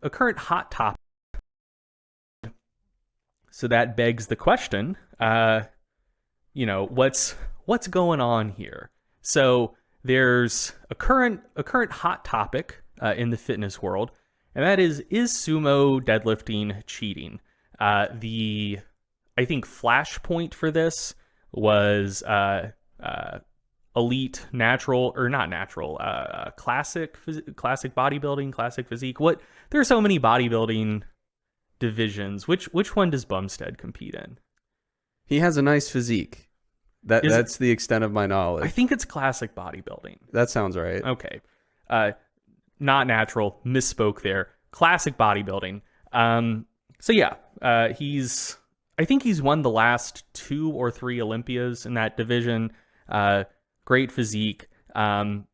hot topic. So that begs the question, what's going on here? So there's a current hot topic in the fitness world, and that is sumo deadlifting cheating? I think flashpoint for this was elite natural, or not natural, classic bodybuilding, classic physique. There are so many bodybuilding divisions. Which one does Bumstead compete in? He has a nice physique. That's the extent of my knowledge. I think it's classic bodybuilding. That sounds right. Okay. Not natural, misspoke there. Classic bodybuilding. So yeah, I think he's won the last 2 or 3 Olympias in that division. Great physique. And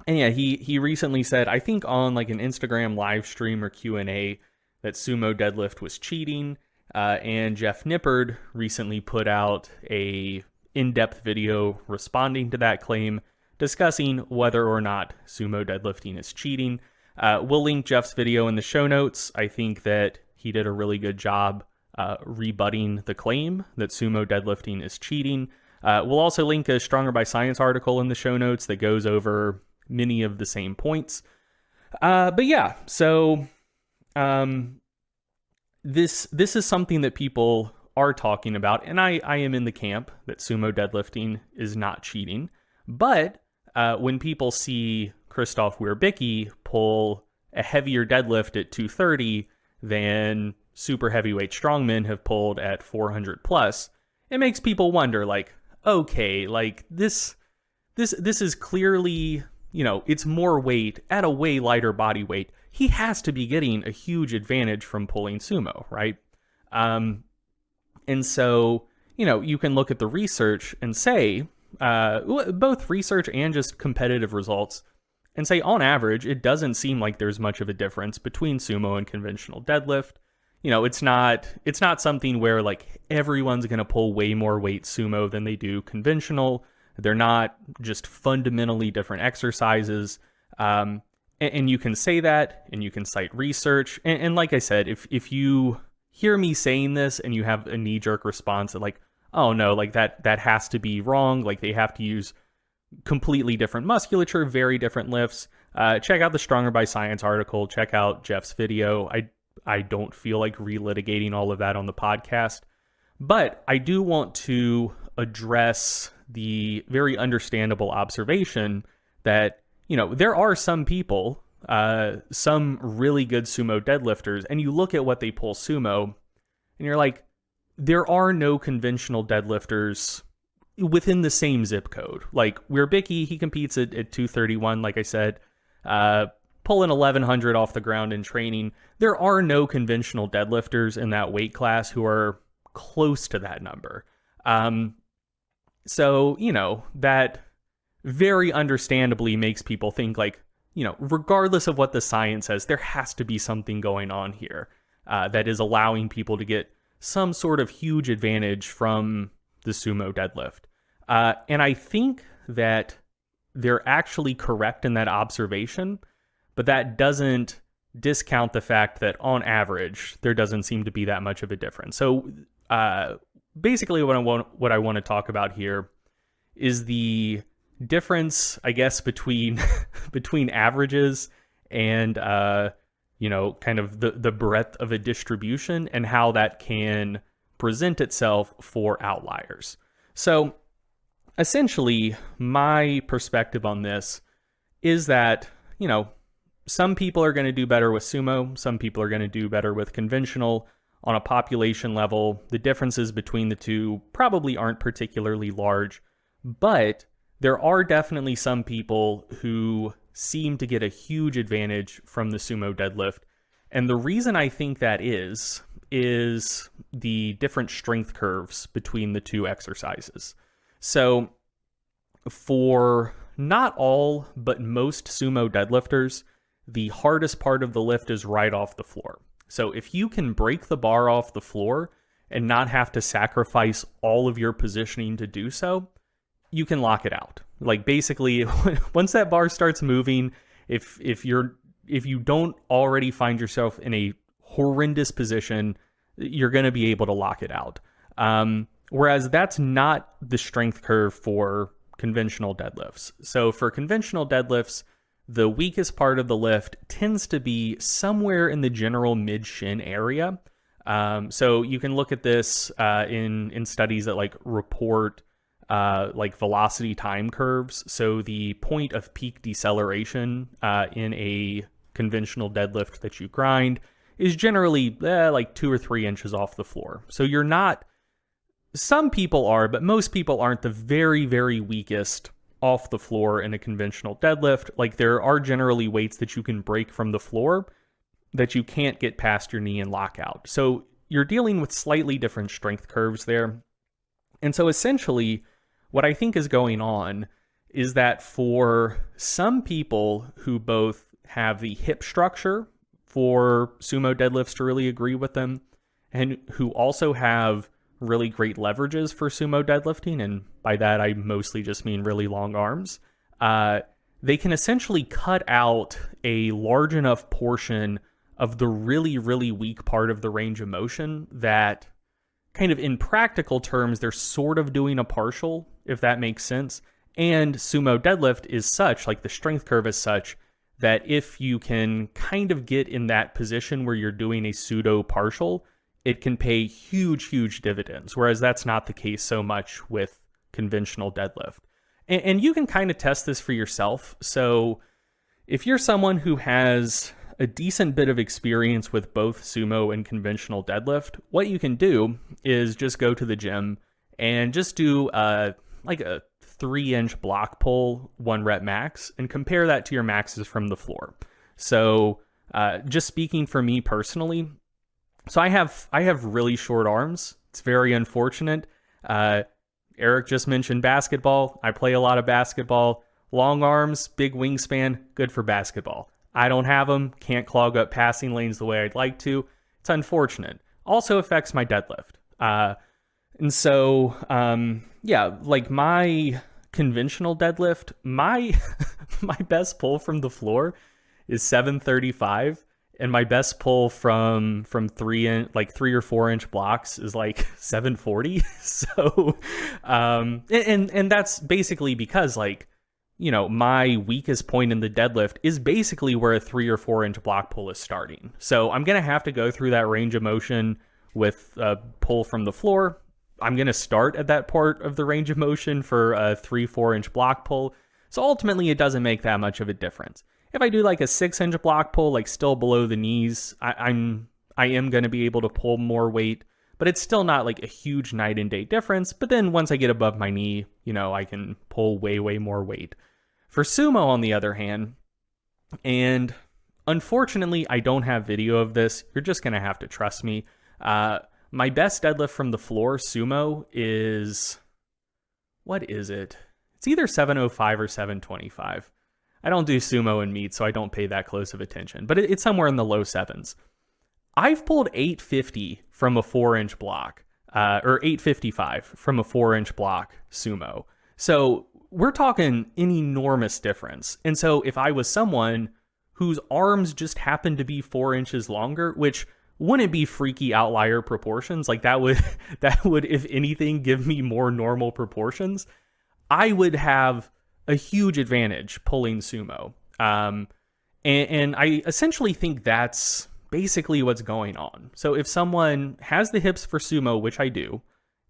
yeah, he recently said, I think on like an Instagram live stream or Q&A, that sumo deadlift was cheating. And Jeff Nippard recently put out a in-depth video responding to that claim, discussing whether or not sumo deadlifting is cheating. We'll link Jeff's video in the show notes. I think that he did a really good job rebutting the claim that sumo deadlifting is cheating. We'll also link a Stronger by Science article in the show notes that goes over many of the same points. But yeah, so this is something that people are talking about, and I am in the camp that sumo deadlifting is not cheating. But when people see Krzysztof Wierbicki pull a heavier deadlift at 230 than super heavyweight strongmen have pulled at 400 plus, it makes people wonder, like, okay, like this is clearly, it's more weight at a way lighter body weight. He has to be getting a huge advantage from pulling sumo, right? And so, you can look at the research and say, both research and just competitive results, and say, on average, it doesn't seem like there's much of a difference between sumo and conventional deadlift. It's not something where like everyone's going to pull way more weight sumo than they do conventional. They're not just fundamentally different exercises. And you can say that, and you can cite research. And like I said, if you hear me saying this and you have a knee-jerk response that like, oh no, like that has to be wrong, like they have to use completely different musculature, very different lifts, check out the Stronger by Science article, check out Jeff's video. I don't feel like relitigating all of that on the podcast, but I do want to address the very understandable observation that, there are some people, some really good sumo deadlifters, and you look at what they pull sumo, and you're like, there are no conventional deadlifters within the same zip code. Like Wierbicki, he competes at 231, like I said, pulling 1100 off the ground in training. There are no conventional deadlifters in that weight class who are close to that number. So, that very understandably makes people think like, regardless of what the science says, there has to be something going on here that is allowing people to get some sort of huge advantage from the sumo deadlift. And I think that they're actually correct in that observation, but that doesn't discount the fact that on average, there doesn't seem to be that much of a difference. So basically what I want to talk about here is the difference, I guess, between averages and kind of the breadth of a distribution and how that can present itself for outliers. So essentially, my perspective on this is that, some people are going to do better with sumo, some people are going to do better with conventional. On a population level, the differences between the two probably aren't particularly large, but there are definitely some people who seem to get a huge advantage from the sumo deadlift. And the reason I think that is the different strength curves between the two exercises. So for not all, but most sumo deadlifters, the hardest part of the lift is right off the floor. So if you can break the bar off the floor and not have to sacrifice all of your positioning to do so, you can lock it out. Like basically, once that bar starts moving, if you're if you don't already find yourself in a horrendous position, you're going to be able to lock it out. Whereas that's not the strength curve for conventional deadlifts. So for conventional deadlifts, the weakest part of the lift tends to be somewhere in the general mid-shin area. So you can look at this in studies that like report like velocity time curves. So the point of peak deceleration in a conventional deadlift that you grind is generally like 2 or 3 inches off the floor. So you're not, some people are, but most people aren't the very, very weakest off the floor in a conventional deadlift. Like there are generally weights that you can break from the floor that you can't get past your knee and lock out. So you're dealing with slightly different strength curves there. And so essentially what I think is going on is that for some people who both have the hip structure for sumo deadlifts to really agree with them, and who also have really great leverages for sumo deadlifting, and by that I mostly just mean really long arms, they can essentially cut out a large enough portion of the really, really weak part of the range of motion that kind of in practical terms, they're sort of doing a partial, if that makes sense. And sumo deadlift is such, like the strength curve is such, that if you can kind of get in that position where you're doing a pseudo partial, it can pay huge, huge dividends. Whereas that's not the case so much with conventional deadlift. And you can kind of test this for yourself. So if you're someone who has a decent bit of experience with both sumo and conventional deadlift, what you can do is just go to the gym and just do like a 3-inch block pull 1 rep max and compare that to your maxes from the floor. So just speaking for me personally, so I have really short arms. It's very unfortunate. Eric just mentioned basketball. I play a lot of basketball. Long arms, big wingspan, good for basketball. I don't have them, can't clog up passing lanes the way I'd like to. It's unfortunate. Also affects my deadlift. And so, yeah, like my conventional deadlift, my my best pull from the floor is 735, and my best pull from 3 or 4 inch blocks is like 740. So, and that's basically because like, you know, my weakest point in the deadlift is basically where a 3 or 4 inch block pull is starting. So I'm going to have to go through that range of motion with a pull from the floor. I'm going to start at that part of the range of motion for a 3-4 inch block pull. So ultimately it doesn't make that much of a difference. If I do like a 6 inch block pull, like still below the knees, I am going to be able to pull more weight, but it's still not like a huge night and day difference. But then once I get above my knee, you know, I can pull way, way more weight. For sumo, on the other hand, and unfortunately, I don't have video of this. You're just going to have to trust me. My best deadlift from the floor, sumo, is, what is it? It's either 705 or 725. I don't do sumo and meet, so I don't pay that close of attention. But it's somewhere in the low sevens. I've pulled 850 from a 4 inch block, or 855 from a 4 inch block sumo. So we're talking an enormous difference. And so if I was someone whose arms just happened to be 4 inches longer, which wouldn't be freaky outlier proportions, like that would, if anything, give me more normal proportions, I would have a huge advantage pulling sumo. And I essentially think that's basically what's going on. So if someone has the hips for sumo, which I do,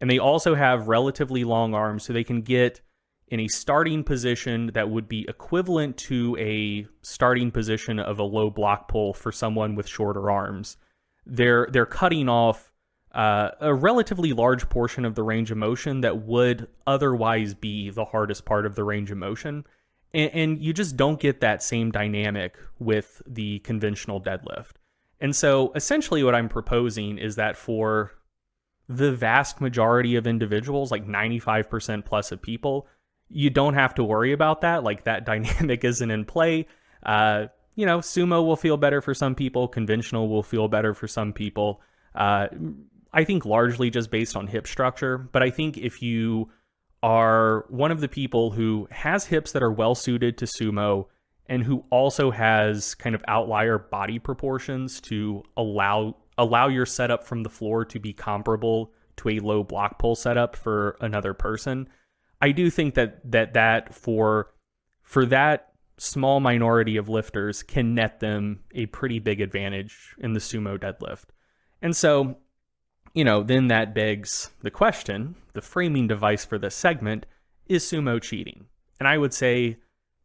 and they also have relatively long arms, so they can get in a starting position that would be equivalent to a starting position of a low block pull for someone with shorter arms, they're cutting off a relatively large portion of the range of motion that would otherwise be the hardest part of the range of motion. And you just don't get that same dynamic with the conventional deadlift. And so essentially what I'm proposing is that for the vast majority of individuals, like 95% plus of people, you don't have to worry about that. Like that dynamic isn't in play. You know, sumo will feel better for some people. Conventional will feel better for some people. I think largely just based on hip structure. But I think if you are one of the people who has hips that are well suited to sumo and who also has kind of outlier body proportions to allow your setup from the floor to be comparable to a low block pull setup for another person, I do think that for that small minority of lifters can net them a pretty big advantage in the sumo deadlift. And so, then that begs the question, the framing device for this segment, is sumo cheating? And I would say,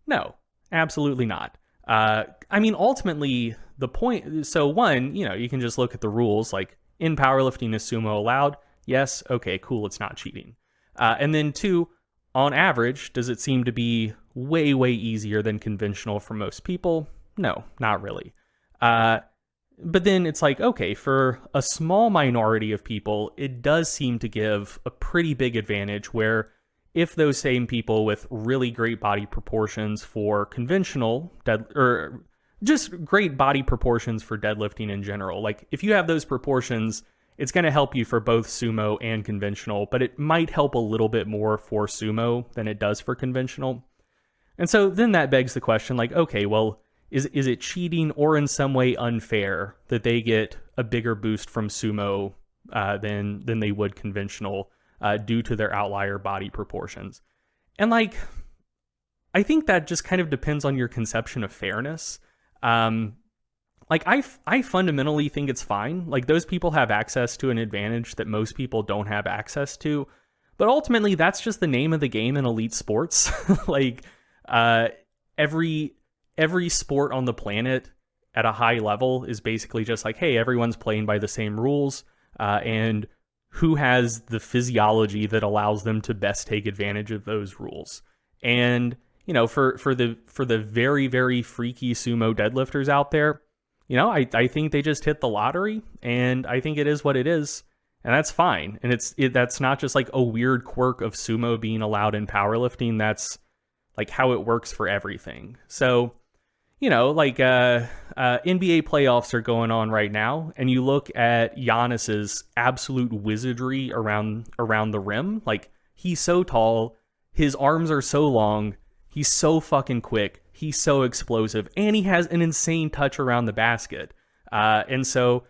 no, absolutely not. Ultimately, the point, so one, you can just look at the rules, like in powerlifting, is sumo allowed? Yes, okay, cool, it's not cheating. And then two, on average, does it seem to be way, way easier than conventional for most people? No, not really. But then it's like, okay, for a small minority of people, it does seem to give a pretty big advantage where if those same people with really great body proportions for conventional or just great body proportions for deadlifting in general, like if you have those proportions, it's going to help you for both sumo and conventional, but it might help a little bit more for sumo than it does for conventional. And so then that begs the question, like, okay, well, is it cheating or in some way unfair that they get a bigger boost from sumo than they would conventional due to their outlier body proportions? And like, I think that just kind of depends on your conception of fairness. Like I fundamentally think it's fine. Like those people have access to an advantage that most people don't have access to. But ultimately, that's just the name of the game in elite sports. Like every sport on the planet at a high level is basically just like, hey, everyone's playing by the same rules, and who has the physiology that allows them to best take advantage of those rules. And for the very, very freaky sumo deadlifters out there, I think they just hit the lottery, and I think it is what it is, and that's fine. And that's not just like a weird quirk of sumo being allowed in powerlifting. That's like how it works for everything. So, NBA playoffs are going on right now, and you look at Giannis's absolute wizardry around the rim. Like, he's so tall, his arms are so long, he's so fucking quick, he's so explosive, and he has an insane touch around the basket. And so,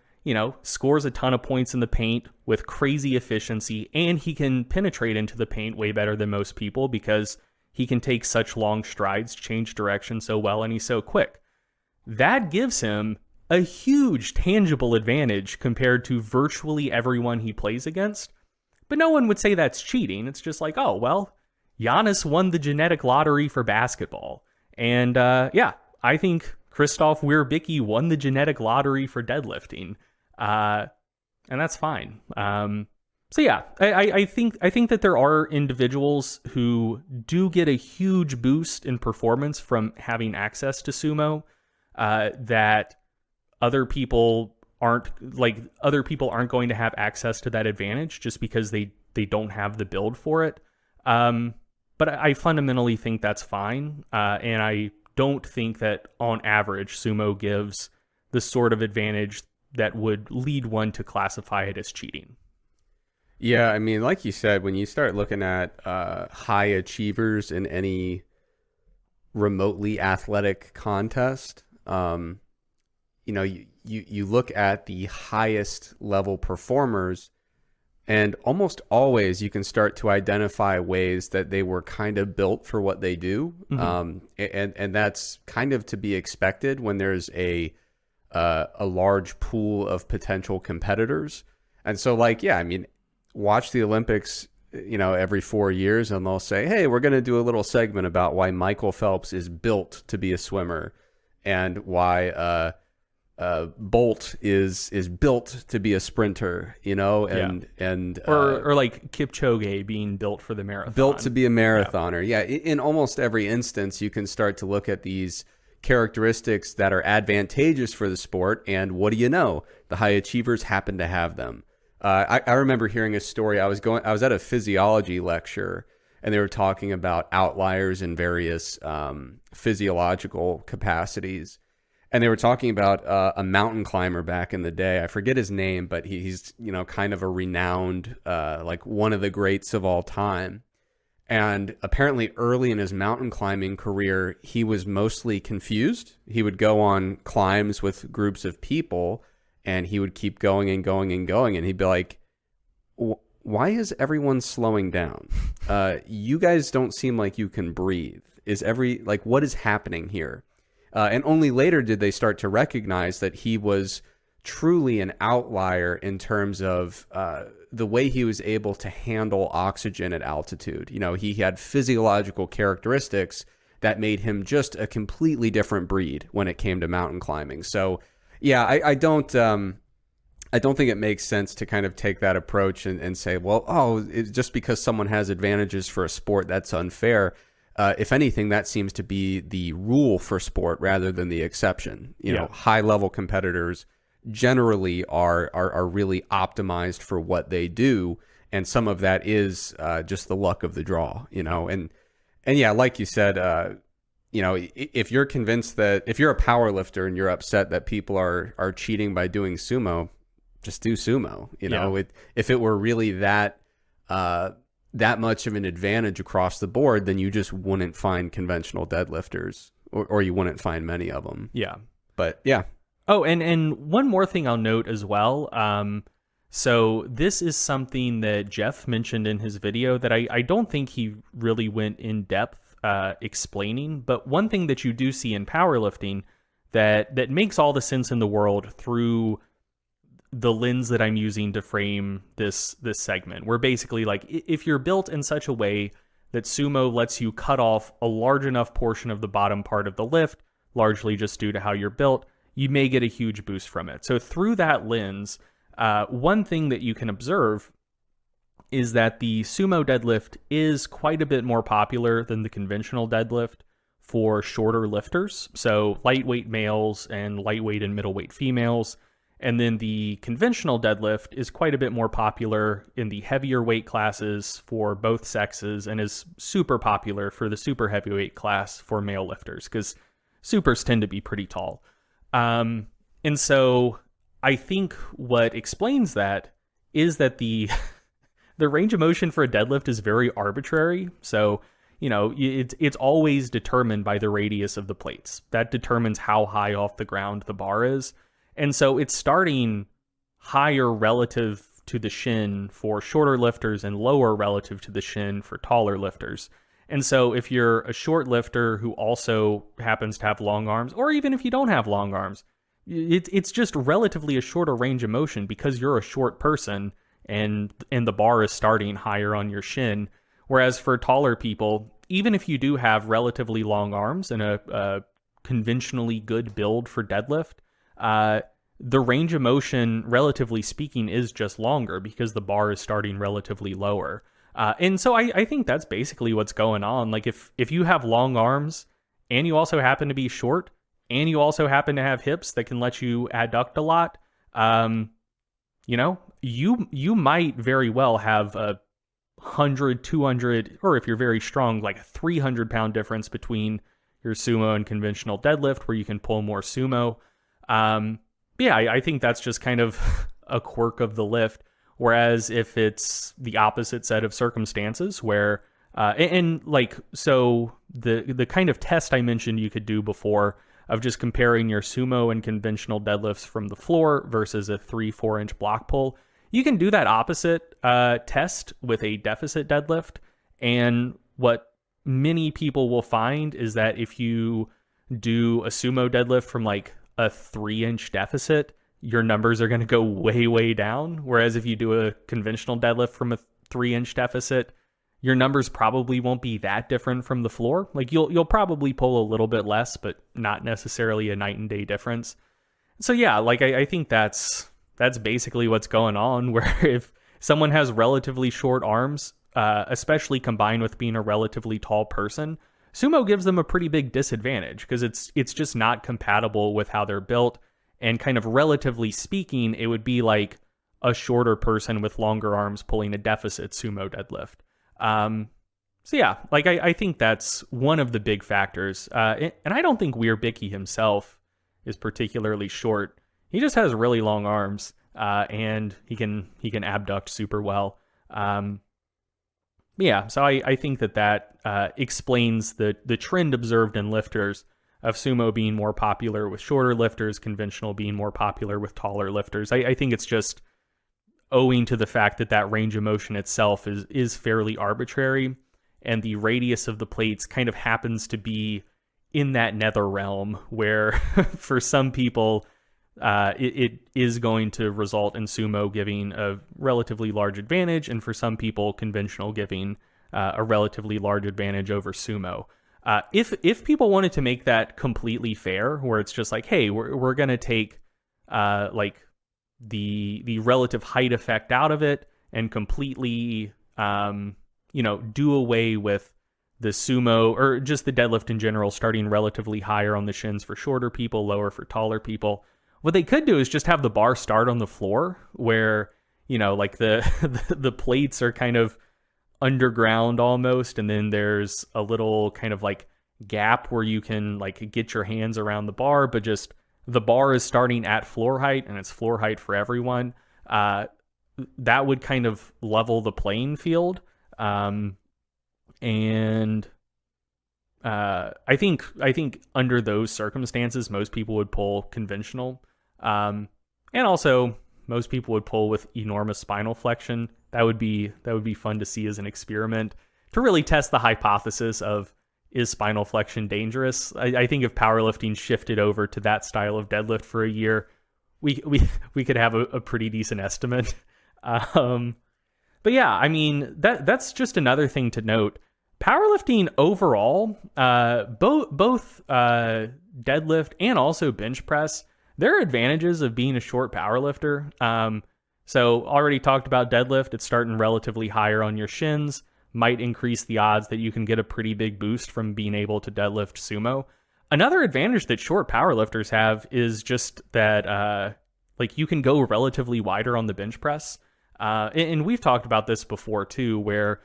scores a ton of points in the paint with crazy efficiency, and he can penetrate into the paint way better than most people because he can take such long strides, change direction so well, and he's so quick. That gives him a huge tangible advantage compared to virtually everyone he plays against. But no one would say that's cheating. It's just like, oh, well, Giannis won the genetic lottery for basketball. And I think Krzysztof Wierbicki won the genetic lottery for deadlifting. And that's fine. So yeah, I think that there are individuals who do get a huge boost in performance from having access to sumo, that other people aren't going to have access to that advantage just because they don't have the build for it. But I fundamentally think that's fine, and I don't think that on average sumo gives the sort of advantage that would lead one to classify it as cheating. Yeah, I mean, like you said, when you start looking at high achievers in any remotely athletic contest, you look at the highest level performers, and almost always you can start to identify ways that they were kind of built for what they do. Mm-hmm. And that's kind of to be expected when there's a large pool of potential competitors. And so watch the Olympics, every 4 years, and they'll say, hey, we're going to do a little segment about why Michael Phelps is built to be a swimmer and why Bolt is built to be a sprinter, or like Kipchoge being built for the marathon. Built to be a marathoner. Yeah. In almost every instance, you can start to look at these characteristics that are advantageous for the sport, and what do you know? The high achievers happen to have them. I remember hearing a story. I was at a physiology lecture, and they were talking about outliers in various physiological capacities. And they were talking about a mountain climber back in the day. I forget his name, but he's kind of a renowned, like one of the greats of all time. And apparently early in his mountain climbing career, he was mostly confused. He would go on climbs with groups of people and he would keep going and going and going. And he'd be like, why is everyone slowing down? You guys don't seem like you can breathe. What is happening here? And only later did they start to recognize that he was truly an outlier in terms of the way he was able to handle oxygen at altitude. You know, he had physiological characteristics that made him just a completely different breed when it came to mountain climbing. So, yeah, I don't think it makes sense to kind of take that approach and say, well, just because someone has advantages for a sport, that's unfair. If anything, that seems to be the rule for sport rather than the exception. You know, high-level competitors generally are really optimized for what they do, and some of that is just the luck of the draw. You know, and yeah, like you said, you know, if you're convinced that if you're a power lifter and you're upset that people are cheating by doing sumo, just do sumo. You know, if it were really that much of an advantage across the board, then you just wouldn't find conventional deadlifters, or you wouldn't find many of them. Yeah. But yeah. Oh, and one more thing I'll note as well. So this is something that Jeff mentioned in his video that I don't think he really went in depth explaining. But one thing that you do see in powerlifting that makes all the sense in the world through the lens that I'm using to frame this segment, where basically, like, if you're built in such a way that sumo lets you cut off a large enough portion of the bottom part of the lift, largely just due to how you're built, you may get a huge boost from it. So through that lens, one thing that you can observe is that the sumo deadlift is quite a bit more popular than the conventional deadlift for shorter lifters. So lightweight males and lightweight and middleweight females. And then the conventional deadlift is quite a bit more popular in the heavier weight classes for both sexes, and is super popular for the super heavyweight class for male lifters, because supers tend to be pretty tall. And so I think what explains that is that the range of motion for a deadlift is very arbitrary. So, you know, it's always determined by the radius of the plates. That determines how high off the ground the bar is. And so it's starting higher relative to the shin for shorter lifters and lower relative to the shin for taller lifters. And so if you're a short lifter who also happens to have long arms, or even if you don't have long arms, it's just relatively a shorter range of motion because you're a short person and the bar is starting higher on your shin. Whereas for taller people, even if you do have relatively long arms and a conventionally good build for deadlift, the range of motion, relatively speaking, is just longer because the bar is starting relatively lower. And so I think that's basically what's going on. Like if you have long arms and you also happen to be short and you also happen to have hips that can let you adduct a lot, you know, you might very well have a 100, 200, or if you're very strong, like a 300-pound difference between your sumo and conventional deadlift, where you can pull more sumo. Yeah, I think that's just kind of a quirk of the lift. Whereas if it's the opposite set of circumstances where, so the kind of test I mentioned you could do before of just comparing your sumo and conventional deadlifts from the floor versus a 3-4 inch block pull, you can do that opposite test with a deficit deadlift. And what many people will find is that if you do a sumo deadlift from like a 3-inch deficit, your numbers are going to go way, way down. Whereas if you do a conventional deadlift from a 3-inch deficit, your numbers probably won't be that different from the floor. Like you'll probably pull a little bit less, but not necessarily a night and day difference. So yeah, like I think that's basically what's going on, where if someone has relatively short arms, especially combined with being a relatively tall person, sumo gives them a pretty big disadvantage because it's just not compatible with how they're built. And kind of relatively speaking, it would be like a shorter person with longer arms pulling a deficit sumo deadlift. So yeah, like I think that's one of the big factors. And I don't think Weirbicky himself is particularly short. He just has really long arms, and he can abduct super well. Yeah, so I think that explains the trend observed in lifters of sumo being more popular with shorter lifters, conventional being more popular with taller lifters. I think it's just owing to the fact that range of motion itself is fairly arbitrary, and the radius of the plates kind of happens to be in that nether realm where for some people it is going to result in sumo giving a relatively large advantage, and for some people conventional giving a relatively large advantage over sumo. If people wanted to make that completely fair, where it's just like, hey, we're going to take like the relative height effect out of it and completely do away with the sumo or just the deadlift in general, starting relatively higher on the shins for shorter people, lower for taller people. What they could do is just have the bar start on the floor where, like the plates are kind of underground almost, and then there's a little kind of like gap where you can like get your hands around the bar, but just the bar is starting at floor height and it's floor height for everyone. That would kind of level the playing field. I think under those circumstances, most people would pull conventional. And also most people would pull with enormous spinal flexion. That would be fun to see as an experiment to really test the hypothesis of, is spinal flexion dangerous? I think if powerlifting shifted over to that style of deadlift for a year, we could have a pretty decent estimate. But yeah, I mean, that's just another thing to note. Powerlifting overall, both deadlift and also bench press, there are advantages of being a short powerlifter. So already talked about deadlift. It's starting relatively higher on your shins, might increase the odds that you can get a pretty big boost from being able to deadlift sumo. Another advantage that short powerlifters have is just that like you can go relatively wider on the bench press. And we've talked about this before too, where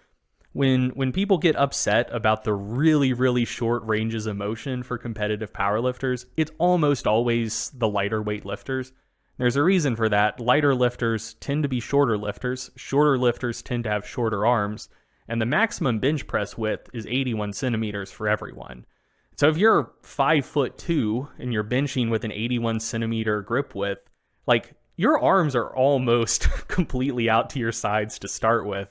when people get upset about the really, really short ranges of motion for competitive powerlifters, it's almost always the lighter weight lifters. There's a reason for that. Lighter lifters tend to be shorter lifters. Shorter lifters tend to have shorter arms. And the maximum bench press width is 81 centimeters for everyone. So if you're 5'2" and you're benching with an 81 centimeter grip width, like your arms are almost completely out to your sides to start with.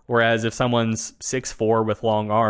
Whereas if someone's 6'4" with long arms,